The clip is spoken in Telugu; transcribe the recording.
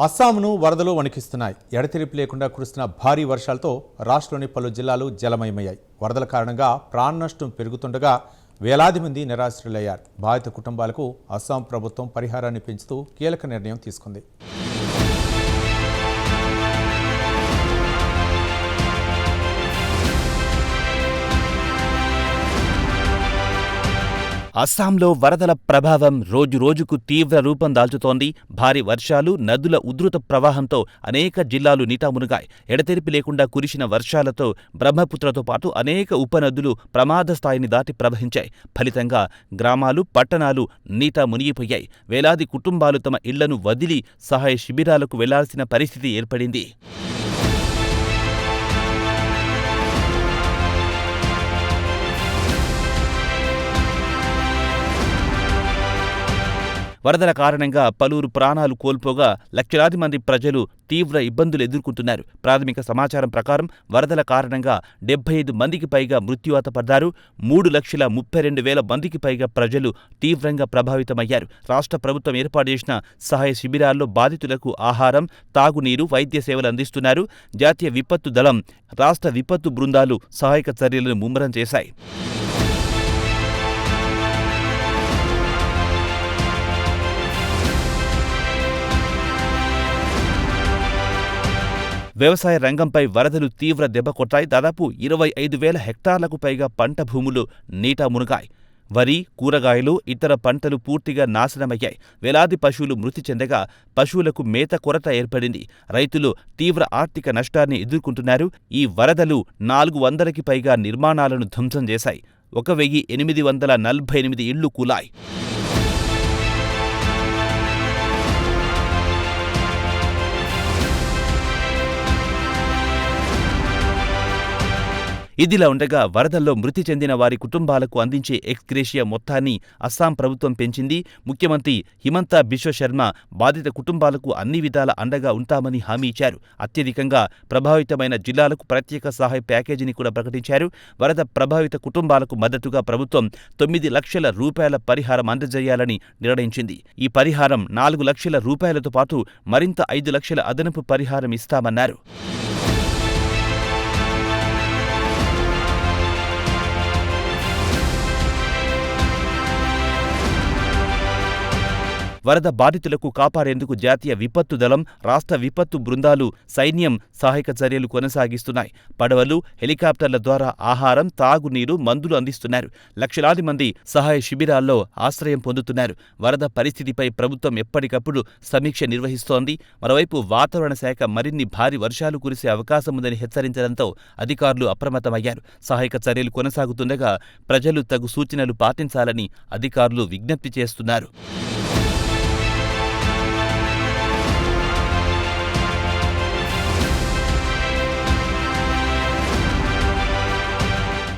అస్సాంను వరదలు వణికిస్తున్నాయి. ఎడతెరిపి లేకుండా కురుస్తున్న భారీ వర్షాలతో రాష్ట్రంలోని పలు జిల్లాలు జలమయమయ్యాయి. వరదల కారణంగా ప్రాణ నష్టం పెరుగుతుండగా వేలాది మంది నిరాశ్రయులయ్యారు. బాధిత కుటుంబాలకు అస్సాం ప్రభుత్వం పరిహారాన్ని పెంచుతూ కీలక నిర్ణయం తీసుకుంది. అస్సాంలో వరదల ప్రభావం రోజురోజుకు తీవ్ర రూపం దాల్చుతోంది. భారీ వర్షాలు, నదుల ఉధృత ప్రవాహంతో అనేక జిల్లాలు నీటమునిగాయి. ఎడతెరిపి లేకుండా కురిసిన వర్షాలతో బ్రహ్మపుత్రతో పాటు అనేక ఉపనదులు ప్రమాద స్థాయిని దాటి ప్రవహించాయి. ఫలితంగా గ్రామాలు, పట్టణాలు నీట మునిగిపోయాయి. వేలాది కుటుంబాలు తమ ఇళ్లను వదిలి సహాయ శిబిరాలకు వెళ్లాల్సిన పరిస్థితి ఏర్పడింది. వరదల కారణంగా పలువురు ప్రాణాలు కోల్పోగా లక్షలాది మంది ప్రజలు తీవ్ర ఇబ్బందులు ఎదుర్కొంటున్నారు. ప్రాథమిక సమాచారం ప్రకారం వరదల కారణంగా 75 మందికి పైగా మృత్యువాత పడ్డారు. 3,32,000 మందికి పైగా ప్రజలు తీవ్రంగా ప్రభావితమయ్యారు. రాష్ట్ర ప్రభుత్వం ఏర్పాటు చేసిన సహాయ శిబిరాల్లో బాధితులకు ఆహారం, తాగునీరు, వైద్య సేవలు అందిస్తున్నారు. జాతీయ విపత్తు దళం, రాష్ట్ర విపత్తు బృందాలు సహాయక చర్యలను ముమ్మరం చేశాయి. వ్యవసాయ రంగంపై వరదలు తీవ్ర దెబ్బ కొట్టాయి. దాదాపు 25,000 హెక్టార్లకు పైగా పంట భూములు నీట మునిగాయి. వరి, కూరగాయలు, ఇతర పంటలు పూర్తిగా నాశనమయ్యాయి. వేలాది పశువులు మృతి చెందగా పశువులకు మేత కొరత ఏర్పడింది. రైతులు తీవ్ర ఆర్థిక నష్టాన్ని ఎదుర్కొంటున్నారు. ఈ వరదలు 400కి పైగా నిర్మాణాలను ధ్వంసం చేశాయి. 1,848 ఇళ్లు కూలాయి. ఇదిలా ఉండగా వరదల్లో మృతి చెందిన వారి కుటుంబాలకు అందించే ఎక్స్గ్రేషియా మొత్తాన్ని అస్సాం ప్రభుత్వం పెంచింది. ముఖ్యమంత్రి హిమంతా బిశ్వ శర్మ బాధిత కుటుంబాలకు అన్ని విధాల అండగా ఉంటామని హామీ ఇచ్చారు. అత్యధికంగా ప్రభావితమైన జిల్లాలకు ప్రత్యేక సహాయ ప్యాకేజీని కూడా ప్రకటించారు. వరద ప్రభావిత కుటుంబాలకు మద్దతుగా ప్రభుత్వం 9 లక్షల రూపాయల పరిహారం అందజేయాలని నిర్ణయించింది. ఈ పరిహారం 4 లక్షల రూపాయలతో పాటు మరింత 5 లక్షల అదనపు పరిహారం ఇస్తామన్నారు. వరద బాధితులకు కాపాడేందుకు జాతీయ విపత్తు దళం, రాష్ట్ర విపత్తు బృందాలు, సైన్యం సహాయక చర్యలు కొనసాగిస్తున్నాయి. పడవలు, హెలికాప్టర్ల ద్వారా ఆహారం, తాగునీరు, మందులు అందిస్తున్నారు. లక్షలాది మంది సహాయ శిబిరాల్లో ఆశ్రయం పొందుతున్నారు. వరద పరిస్థితిపై ప్రభుత్వం ఎప్పటికప్పుడు సమీక్ష నిర్వహిస్తోంది. మరోవైపు వాతావరణ శాఖ మరిన్ని భారీ వర్షాలు కురిసే అవకాశముందని హెచ్చరించడంతో అధికారులు అప్రమత్తమయ్యారు. సహాయక చర్యలు కొనసాగుతుండగా ప్రజలు తగు సూచనలు పాటించాలని అధికారులు విజ్ఞప్తి చేస్తున్నారు.